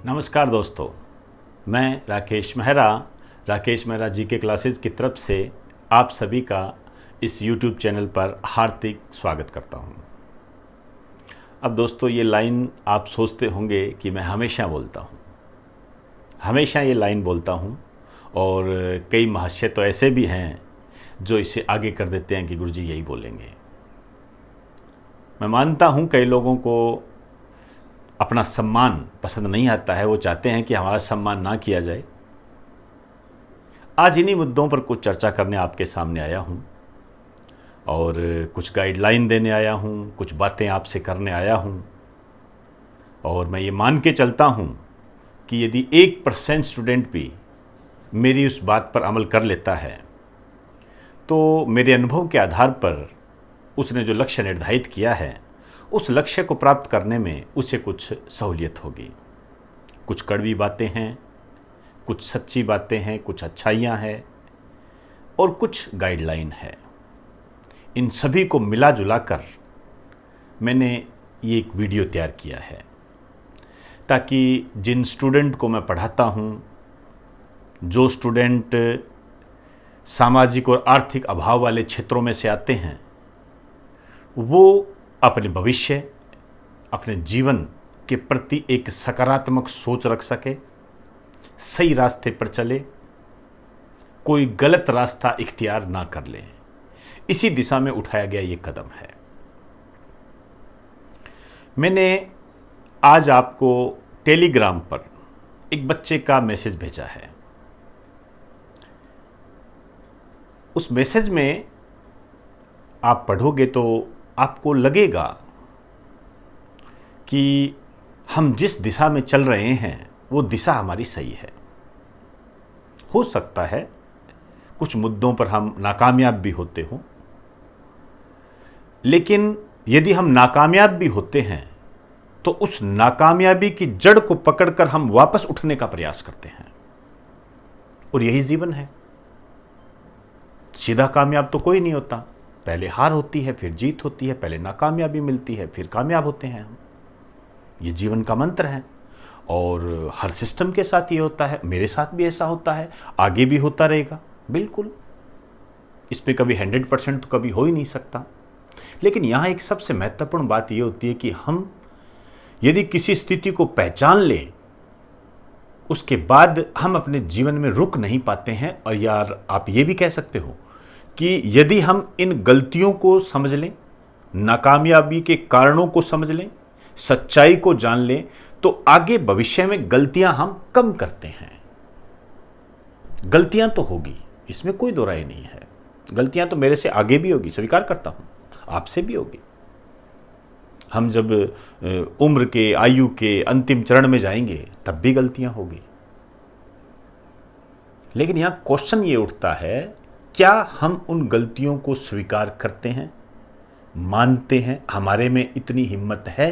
नमस्कार दोस्तों, मैं राकेश मेहरा जी के क्लासेस की तरफ से आप सभी का इस YouTube चैनल पर हार्दिक स्वागत करता हूं। अब दोस्तों, ये लाइन आप सोचते होंगे कि मैं हमेशा बोलता हूं, हमेशा ये लाइन बोलता हूं और कई महाशय तो ऐसे भी हैं जो इसे आगे कर देते हैं कि गुरुजी यही बोलेंगे। मैं मानता हूं कई लोगों को अपना सम्मान पसंद नहीं आता है, वो चाहते हैं कि हमारा सम्मान ना किया जाए। आज इन्हीं मुद्दों पर कुछ चर्चा करने आपके सामने आया हूं और कुछ गाइडलाइन देने आया हूं, कुछ बातें आपसे करने आया हूं। और मैं ये मान के चलता हूं कि यदि 1% स्टूडेंट भी मेरी उस बात पर अमल कर लेता है तो मेरे अनुभव के आधार पर उसने जो लक्ष्य निर्धारित किया है उस लक्ष्य को प्राप्त करने में उसे कुछ सहूलियत होगी। कुछ कड़वी बातें हैं, कुछ सच्ची बातें हैं, कुछ अच्छाइयाँ हैं और कुछ गाइडलाइन है। इन सभी को मिला जुला कर मैंने ये एक वीडियो तैयार किया है ताकि जिन स्टूडेंट को मैं पढ़ाता हूँ, जो स्टूडेंट सामाजिक और आर्थिक अभाव वाले क्षेत्रों में से आते हैं, वो अपने भविष्य, अपने जीवन के प्रति एक सकारात्मक सोच रख सके, सही रास्ते पर चले, कोई गलत रास्ता इख्तियार ना कर ले। इसी दिशा में उठाया गया ये कदम है। मैंने आज आपको टेलीग्राम पर एक बच्चे का मैसेज भेजा है। उस मैसेज में आप पढ़ोगे तो आपको लगेगा कि हम जिस दिशा में चल रहे हैं वो दिशा हमारी सही है। हो सकता है कुछ मुद्दों पर हम नाकामयाब भी होते हों, लेकिन यदि हम नाकामयाब भी होते हैं तो उस नाकामयाबी की जड़ को पकड़कर हम वापस उठने का प्रयास करते हैं और यही जीवन है। सीधा कामयाब तो कोई नहीं होता, पहले हार होती है, फिर जीत होती है, पहले नाकामयाबी मिलती है, फिर कामयाब होते हैं हम। ये जीवन का मंत्र है और हर सिस्टम के साथ ये होता है। मेरे साथ भी ऐसा होता है, आगे भी होता रहेगा। बिल्कुल, इस पे कभी 100% तो कभी हो ही नहीं सकता। लेकिन यहाँ एक सबसे महत्वपूर्ण बात ये होती है कि हम यदि किसी स्थिति को पहचान लें, उसके बाद हम अपने जीवन में रुक नहीं पाते हैं। और यार, आप ये भी कह सकते हो कि यदि हम इन गलतियों को समझ लें, नाकामयाबी के कारणों को समझ लें, सच्चाई को जान लें, तो आगे भविष्य में गलतियां हम कम करते हैं। गलतियां तो होगी, इसमें कोई दो राय नहीं है। गलतियां तो मेरे से आगे भी होगी, स्वीकार करता हूं, आपसे भी होगी। हम जब उम्र के, आयु के अंतिम चरण में जाएंगे तब भी गलतियां होगी। लेकिन यहां क्वेश्चन ये उठता है, क्या हम उन गलतियों को स्वीकार करते हैं, मानते हैं? हमारे में इतनी हिम्मत है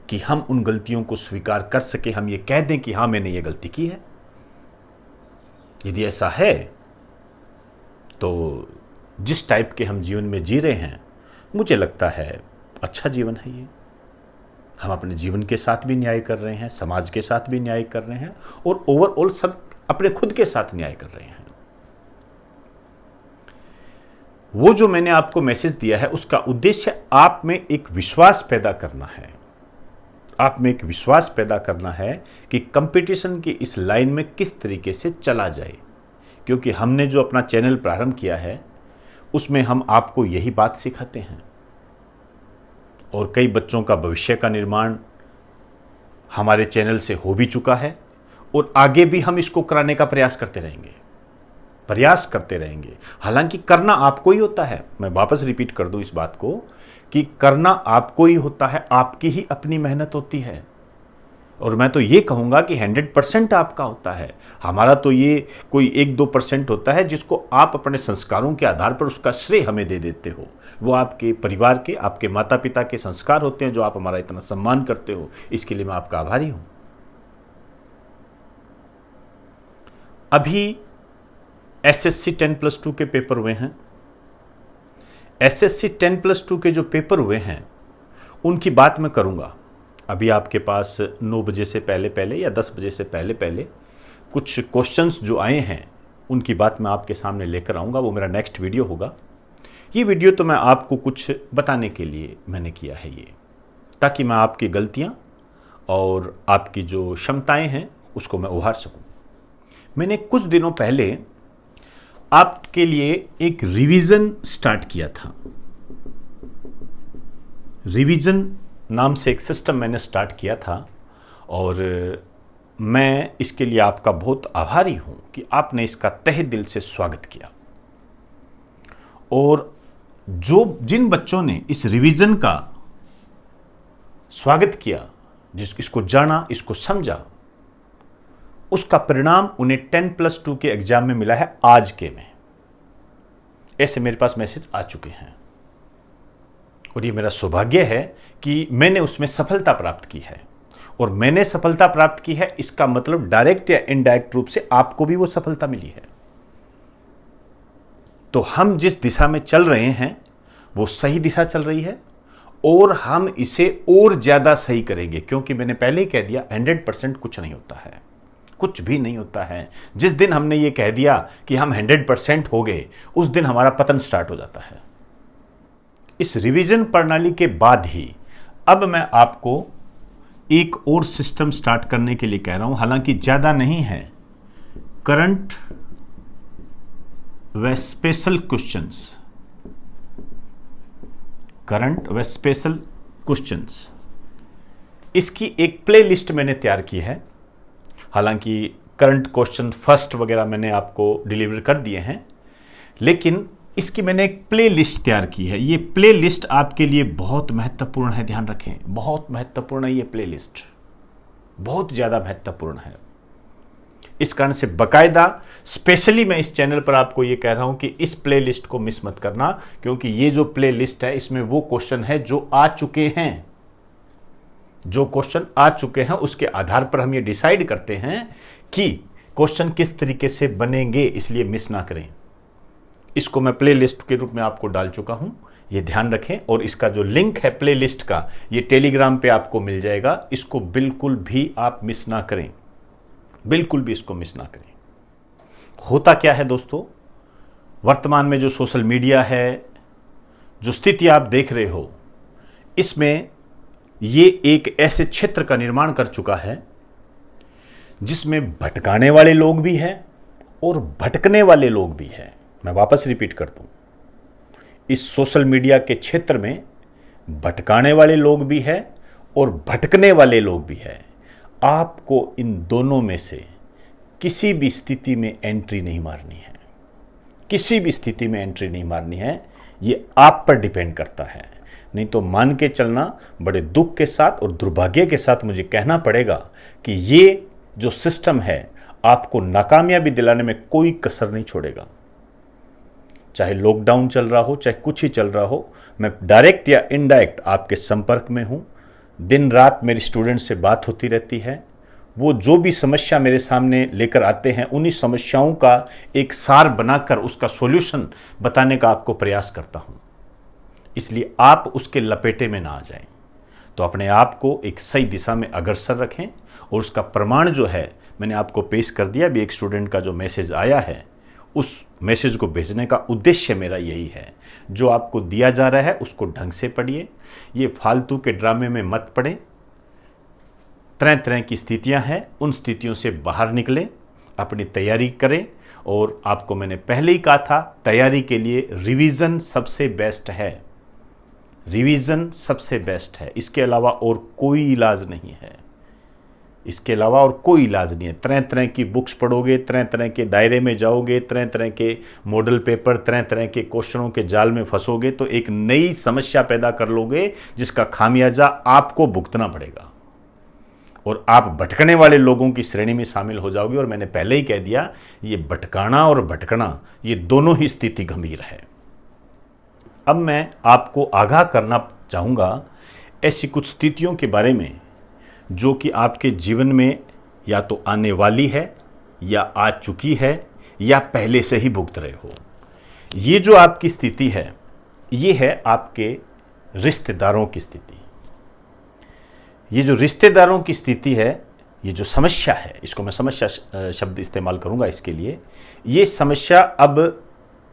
कि हम उन गलतियों को स्वीकार कर सके, हम ये कह दें कि हाँ, मैंने ये गलती की है? यदि ऐसा है तो जिस टाइप के हम जीवन में जी रहे हैं, मुझे लगता है अच्छा जीवन है ये। हम अपने जीवन के साथ भी न्याय कर रहे हैं, समाज के साथ भी न्याय कर रहे हैं और ओवरऑल सब अपने खुद के साथ न्याय कर रहे हैं। वो जो मैंने आपको मैसेज दिया है, उसका उद्देश्य आप में एक विश्वास पैदा करना है। आप में एक विश्वास पैदा करना है कि कंपटीशन की इस लाइन में किस तरीके से चला जाए। क्योंकि हमने जो अपना चैनल प्रारंभ किया है उसमें हम आपको यही बात सिखाते हैं और कई बच्चों का भविष्य का निर्माण हमारे चैनल से हो भी चुका है और आगे भी हम इसको कराने का प्रयास करते रहेंगे। हालांकि करना आपको ही होता है। मैं वापस रिपीट कर दूं इस बात को कि करना आपको ही होता है, आपकी ही अपनी मेहनत होती है। और मैं तो ये कहूंगा कि 100% आपका होता है। हमारा तो ये कोई 1-2% होता है जिसको आप अपने संस्कारों के आधार पर उसका श्रेय हमें दे देते हो। वो आपके परिवार के, आपके माता पिता के संस्कार होते हैं जो आप हमारा इतना सम्मान करते हो। इसके लिए मैं आपका आभारी हूं। अभी SSC 10+2 के पेपर हुए हैं। SSC 10+2 के जो पेपर हुए हैं उनकी बात मैं करूंगा। अभी आपके पास 9 बजे से पहले पहले या 10 बजे से पहले पहले कुछ क्वेश्चंस जो आए हैं उनकी बात मैं आपके सामने लेकर आऊँगा। वो मेरा नेक्स्ट वीडियो होगा। ये वीडियो तो मैं आपको कुछ बताने के लिए मैंने किया है ये, ताकि मैं आपकी गलतियाँ और आपकी जो क्षमताएं हैं उसको मैं उभार सकूं। मैंने कुछ दिनों पहले आपके लिए एक रिवीजन स्टार्ट किया था। रिवीजन नाम से एक सिस्टम मैंने स्टार्ट किया था और मैं इसके लिए आपका बहुत आभारी हूं कि आपने इसका तहे दिल से स्वागत किया। और जिन बच्चों ने इस रिवीजन का स्वागत किया, इसको जाना, इसको समझा, उसका परिणाम उन्हें 10+2 के एग्जाम में मिला है आज के में। ऐसे मेरे पास मैसेज आ चुके हैं और ये मेरा सौभाग्य है कि मैंने उसमें सफलता प्राप्त की है। और मैंने सफलता प्राप्त की है, इसका मतलब डायरेक्ट या इनडायरेक्ट रूप से आपको भी वो सफलता मिली है। तो हम जिस दिशा में चल रहे हैं वो सही दिशा चल रही है और हम इसे और ज्यादा सही करेंगे, क्योंकि मैंने पहले ही कह दिया 100% कुछ नहीं होता है, कुछ भी नहीं होता है। जिस दिन हमने ये कह दिया कि हम 100% हो गए, उस दिन हमारा पतन स्टार्ट हो जाता है। इस रिवीजन प्रणाली के बाद ही अब मैं आपको एक और सिस्टम स्टार्ट करने के लिए कह रहा हूं, हालांकि ज्यादा नहीं है। करंट व स्पेशल क्वेश्चंस, करंट व स्पेशल क्वेश्चंस, इसकी एक प्लेलिस्ट मैंने तैयार की है। हालांकि करंट क्वेश्चन फर्स्ट वगैरह मैंने आपको डिलीवर कर दिए हैं, लेकिन इसकी मैंने एक प्ले लिस्ट तैयार की है। ये प्ले लिस्ट आपके लिए बहुत महत्वपूर्ण है, ध्यान रखें, बहुत महत्वपूर्ण है। ये प्ले लिस्ट बहुत ज़्यादा महत्वपूर्ण है। इस कारण से बाकायदा स्पेशली मैं इस चैनल पर आपको ये कह रहा हूं कि इस प्ले लिस्ट को मिस मत करना, क्योंकि ये जो प्ले लिस्ट है इसमें वो क्वेश्चन है जो आ चुके हैं। जो क्वेश्चन आ चुके हैं उसके आधार पर हम ये डिसाइड करते हैं कि क्वेश्चन किस तरीके से बनेंगे, इसलिए मिस ना करें। इसको मैं प्ले लिस्ट के रूप में आपको डाल चुका हूं, ये ध्यान रखें। और इसका जो लिंक है प्ले लिस्ट का, ये टेलीग्राम पे आपको मिल जाएगा। इसको बिल्कुल भी आप मिस ना करें, बिल्कुल भी इसको मिस ना करें। होता क्या है दोस्तों, वर्तमान में जो सोशल मीडिया है, जो स्थिति आप देख रहे हो, इसमें ये एक ऐसे क्षेत्र का निर्माण कर चुका है जिसमें भटकाने वाले लोग भी हैं और भटकने वाले लोग भी हैं। मैं वापस रिपीट करता हूं, इस सोशल मीडिया के क्षेत्र में भटकाने वाले लोग भी हैं और भटकने वाले लोग भी हैं। आपको इन दोनों में से किसी भी स्थिति में एंट्री नहीं मारनी है, किसी भी स्थिति में एंट्री नहीं मारनी है। ये आप पर डिपेंड करता है। नहीं तो मान के चलना, बड़े दुख के साथ और दुर्भाग्य के साथ मुझे कहना पड़ेगा कि ये जो सिस्टम है आपको नाकामयाबी दिलाने में कोई कसर नहीं छोड़ेगा। चाहे लॉकडाउन चल रहा हो, चाहे कुछ ही चल रहा हो, मैं डायरेक्ट या इनडायरेक्ट आपके संपर्क में हूं। दिन रात मेरी स्टूडेंट से बात होती रहती है। वो जो भी समस्या मेरे सामने लेकर आते हैं, उन्हीं समस्याओं का एक सार बनाकर उसका सॉल्यूशन बताने का आपको प्रयास करता हूं। इसलिए आप उसके लपेटे में ना आ जाएं। तो अपने आप को एक सही दिशा में अग्रसर रखें। और उसका प्रमाण जो है मैंने आपको पेश कर दिया। भी एक स्टूडेंट का जो मैसेज आया है, उस मैसेज को भेजने का उद्देश्य मेरा यही है। जो आपको दिया जा रहा है उसको ढंग से पढ़िए, ये फालतू के ड्रामे में मत पढ़ें। तरह तरह की स्थितियां हैं, उन स्थितियों से बाहर निकलें, अपनी तैयारी करें। और आपको मैंने पहले ही कहा था, तैयारी के लिए रिवीजन सबसे बेस्ट है, रिवीजन सबसे बेस्ट है। इसके अलावा और कोई इलाज नहीं है, इसके अलावा और कोई इलाज नहीं है। तरह तरह की बुक्स पढ़ोगे, तरह तरह के दायरे में जाओगे, तरह तरह के मॉडल पेपर, तरह तरह के क्वेश्चनों के जाल में फंसोगे तो एक नई समस्या पैदा कर लोगे जिसका खामियाजा आपको भुगतना पड़ेगा और आप भटकने वाले लोगों की श्रेणी में शामिल हो जाओगे। और मैंने पहले ही कह दिया, ये भटकाना और भटकना, ये दोनों ही स्थिति गंभीर है। अब मैं आपको आगाह करना चाहूँगा ऐसी कुछ स्थितियों के बारे में जो कि आपके जीवन में या तो आने वाली है, या आ चुकी है, या पहले से ही भुगत रहे हो। ये जो आपकी स्थिति है, ये है आपके रिश्तेदारों की स्थिति। ये जो रिश्तेदारों की स्थिति है, ये जो समस्या है, इसको मैं समस्या शब्द इस्तेमाल करूंगा इसके लिए, ये समस्या अब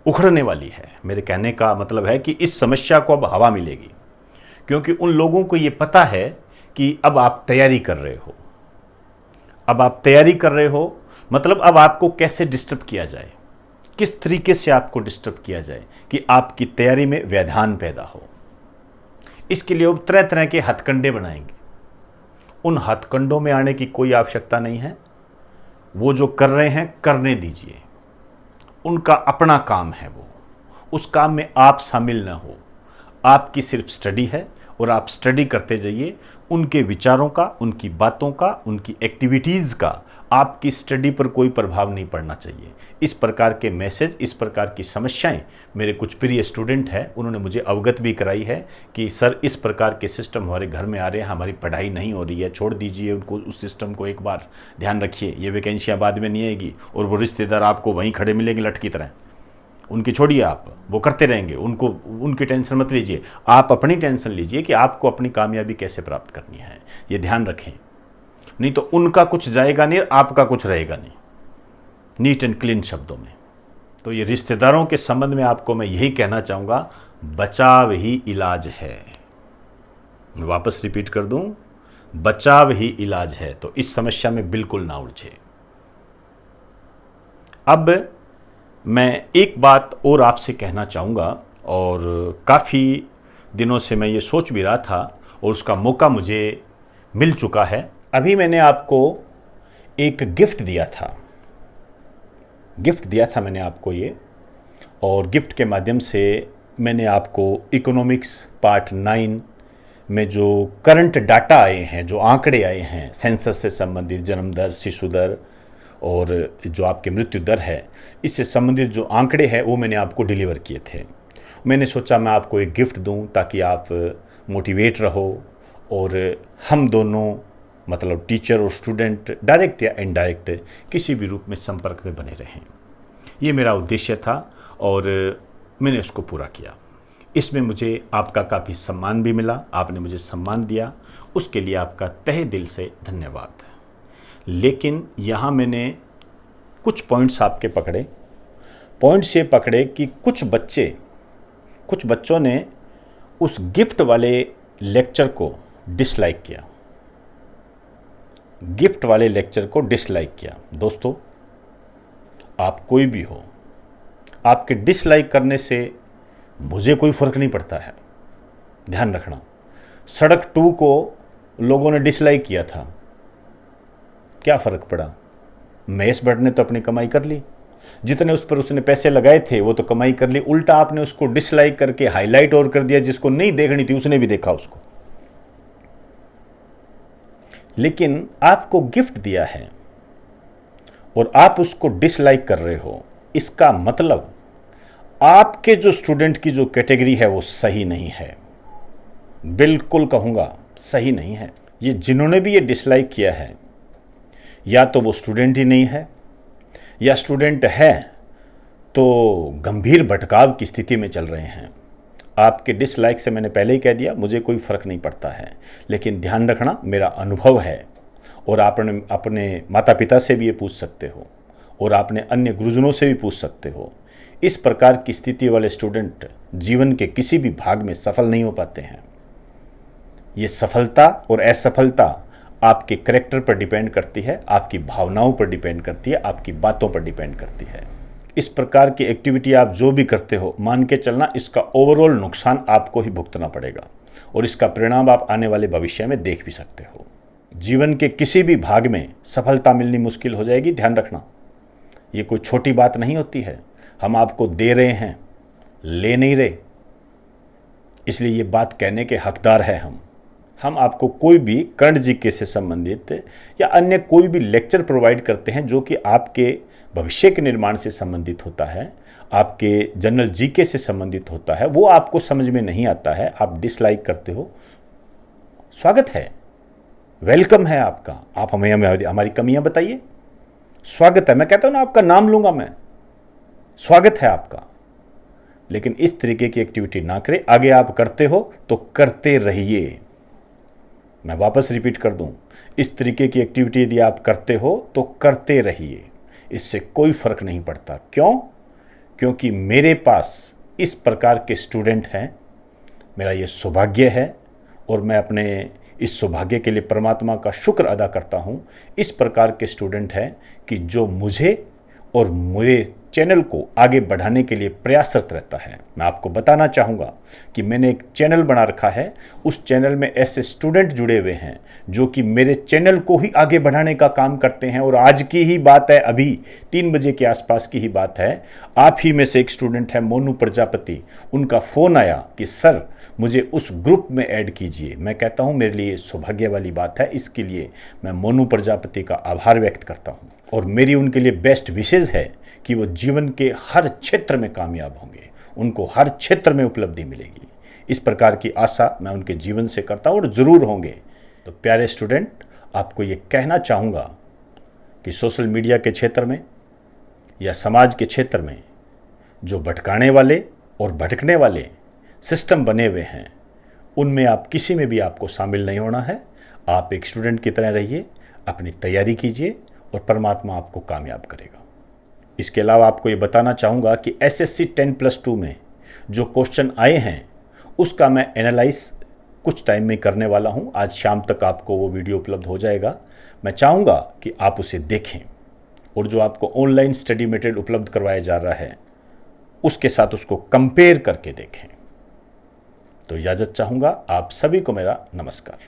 उखड़ने वाली है। मेरे कहने का मतलब है कि इस समस्या को अब हवा मिलेगी, क्योंकि उन लोगों को ये पता है कि अब आप तैयारी कर रहे हो। अब आप तैयारी कर रहे हो मतलब अब आपको कैसे डिस्टर्ब किया जाए, किस तरीके से आपको डिस्टर्ब किया जाए कि आपकी तैयारी में व्यवधान पैदा हो। इसके लिए अब तरह तरह के हथकंडे बनाएंगे। उन हथकंडों में आने की कोई आवश्यकता नहीं है। वो जो कर रहे हैं करने दीजिए, उनका अपना काम है वो, उस काम में आप शामिल न हो। आपकी सिर्फ स्टडी है और आप स्टडी करते जाइए। उनके विचारों का, उनकी बातों का, उनकी एक्टिविटीज़ का आपकी स्टडी पर कोई प्रभाव नहीं पड़ना चाहिए। इस प्रकार के मैसेज, इस प्रकार की समस्याएं मेरे कुछ प्रिय स्टूडेंट हैं, उन्होंने मुझे अवगत भी कराई है कि सर इस प्रकार के सिस्टम हमारे घर में आ रहे हैं, हमारी पढ़ाई नहीं हो रही है, छोड़ दीजिए उनको, उस सिस्टम को एक बार ध्यान रखिए, ये वैकेंसियाँ बाद में नहीं आएगी और वो रिश्तेदार आपको वहीं खड़े मिलेंगे लट की तरह। उनकी छोड़िए, आप वो करते रहेंगे, उनको उनकी टेंशन मत लीजिए, आप अपनी टेंशन लीजिए कि आपको अपनी कामयाबी कैसे प्राप्त करनी है, ये ध्यान रखें। नहीं तो उनका कुछ जाएगा नहीं, आपका कुछ रहेगा नहीं, नीट एंड क्लीन शब्दों में। तो ये रिश्तेदारों के संबंध में आपको मैं यही कहना चाहूँगा, बचाव ही इलाज है। मैं वापस रिपीट कर दूं, बचाव ही इलाज है। तो इस समस्या में बिल्कुल ना उलझे। अब मैं एक बात और आपसे कहना चाहूँगा, और काफ़ी दिनों से मैं ये सोच भी रहा था और उसका मौका मुझे मिल चुका है। अभी मैंने आपको एक गिफ्ट दिया था, मैंने आपको ये, और गिफ्ट के माध्यम से मैंने आपको इकोनॉमिक्स पार्ट 9 में जो करंट डाटा आए हैं, जो आंकड़े आए हैं सेंसस से संबंधित, जन्म दर, शिशु दर और जो आपके मृत्यु दर है, इससे संबंधित जो आंकड़े हैं वो मैंने आपको डिलीवर किए थे। मैंने सोचा मैं आपको एक गिफ्ट दूं ताकि आप मोटिवेट रहो और हम दोनों, मतलब टीचर और स्टूडेंट, डायरेक्ट या इनडायरेक्ट किसी भी रूप में संपर्क में बने रहें। ये मेरा उद्देश्य था और मैंने उसको पूरा किया। इसमें मुझे आपका काफ़ी सम्मान भी मिला, आपने मुझे सम्मान दिया, उसके लिए आपका तहे दिल से धन्यवाद। लेकिन यहाँ मैंने कुछ पॉइंट्स आपके पकड़े। पॉइंट्स ये पकड़े कि कुछ बच्चों ने उस गिफ्ट वाले लेक्चर को डिसलाइक किया, दोस्तों, आप कोई भी हो, आपके डिसलाइक करने से मुझे कोई फ़र्क नहीं पड़ता है, ध्यान रखना। सड़क 2 को लोगों ने डिसलाइक किया था, क्या फ़र्क पड़ा? महेश भट्ट ने तो अपनी कमाई कर ली, जितने उस पर उसने पैसे लगाए थे वो तो कमाई कर ली। उल्टा आपने उसको डिसलाइक करके हाईलाइट और कर दिया, जिसको नहीं देखनी थी उसने भी देखा उसको। लेकिन आपको गिफ्ट दिया है और आप उसको डिसलाइक कर रहे हो, इसका मतलब आपके जो स्टूडेंट की जो कैटेगरी है वो सही नहीं है, बिल्कुल कहूँगा सही नहीं है। ये जिन्होंने भी ये डिसलाइक किया है, या तो वो स्टूडेंट ही नहीं है, या स्टूडेंट है तो गंभीर भटकाव की स्थिति में चल रहे हैं। आपके डिसलाइक से मैंने पहले ही कह दिया, मुझे कोई फ़र्क नहीं पड़ता है। लेकिन ध्यान रखना, मेरा अनुभव है और आपने अपने माता पिता से भी ये पूछ सकते हो और आपने अन्य गुरुजनों से भी पूछ सकते हो। इस प्रकार की स्थिति वाले स्टूडेंट जीवन के किसी भी भाग में सफल नहीं हो पाते हैं। ये सफलता और असफलता आपके कैरेक्टर पर डिपेंड करती है, आपकी भावनाओं पर डिपेंड करती है, आपकी बातों पर डिपेंड करती है। इस प्रकार की एक्टिविटी आप जो भी करते हो, मान के चलना इसका ओवरऑल नुकसान आपको ही भुगतना पड़ेगा और इसका परिणाम आप आने वाले भविष्य में देख भी सकते हो। जीवन के किसी भी भाग में सफलता मिलनी मुश्किल हो जाएगी, ध्यान रखना। ये कोई छोटी बात नहीं होती है। हम आपको दे रहे हैं, ले नहीं रहे, इसलिए ये बात कहने के हकदार है हम आपको कोई भी करंट जीके से संबंधित या अन्य कोई भी लेक्चर प्रोवाइड करते हैं जो कि आपके भविष्य के निर्माण से संबंधित होता है, आपके जनरल जीके से संबंधित होता है, वो आपको समझ में नहीं आता है, आप डिसलाइक करते हो। स्वागत है, वेलकम है आपका। आप हमें हमारी कमियां बताइए, स्वागत है। मैं कहता हूं ना, आपका नाम लूंगा मैं, स्वागत है आपका। लेकिन इस तरीके की एक्टिविटी ना करें। आगे आप करते हो तो करते रहिए, मैं वापस रिपीट कर दूं, इस तरीके की एक्टिविटी यदि आप करते हो तो करते रहिए, इससे कोई फ़र्क नहीं पड़ता। क्यों? क्योंकि मेरे पास इस प्रकार के स्टूडेंट हैं, मेरा ये सौभाग्य है और मैं अपने इस सौभाग्य के लिए परमात्मा का शुक्र अदा करता हूँ। इस प्रकार के स्टूडेंट हैं कि जो मुझे और मेरे चैनल को आगे बढ़ाने के लिए प्रयासरत रहता है। मैं आपको बताना चाहूँगा कि मैंने एक चैनल बना रखा है, उस चैनल में ऐसे स्टूडेंट जुड़े हुए हैं जो कि मेरे चैनल को ही आगे बढ़ाने का काम करते हैं। और आज की ही बात है, अभी 3 बजे के आसपास की ही बात है, आप ही में से एक स्टूडेंट है मोनू प्रजापति, उनका फ़ोन आया कि सर मुझे उस ग्रुप में ऐड कीजिए। मैं कहता हूँ मेरे लिए सौभाग्य वाली बात है, इसके लिए मैं मोनू प्रजापति का आभार व्यक्त करता हूँ और मेरी उनके लिए बेस्ट विशेज़ है कि वो जीवन के हर क्षेत्र में कामयाब होंगे, उनको हर क्षेत्र में उपलब्धि मिलेगी। इस प्रकार की आशा मैं उनके जीवन से करता हूँ और ज़रूर होंगे। तो प्यारे स्टूडेंट, आपको ये कहना चाहूँगा कि सोशल मीडिया के क्षेत्र में या समाज के क्षेत्र में जो भटकाने वाले और भटकने वाले सिस्टम बने हुए हैं, उनमें आप किसी में भी आपको शामिल नहीं होना है। आप एक स्टूडेंट की तरह रहिए, अपनी तैयारी कीजिए और परमात्मा आपको कामयाब करेगा। इसके अलावा आपको ये बताना चाहूँगा कि SSC 10+2 में जो क्वेश्चन आए हैं उसका मैं एनालाइज कुछ टाइम में करने वाला हूँ। आज शाम तक आपको वो वीडियो उपलब्ध हो जाएगा। मैं चाहूँगा कि आप उसे देखें और जो आपको ऑनलाइन स्टडी मटेरियल उपलब्ध करवाया जा रहा है उसके साथ उसको कंपेयर करके देखें। तो इजाज़त चाहूँगा। आप सभी को मेरा नमस्कार।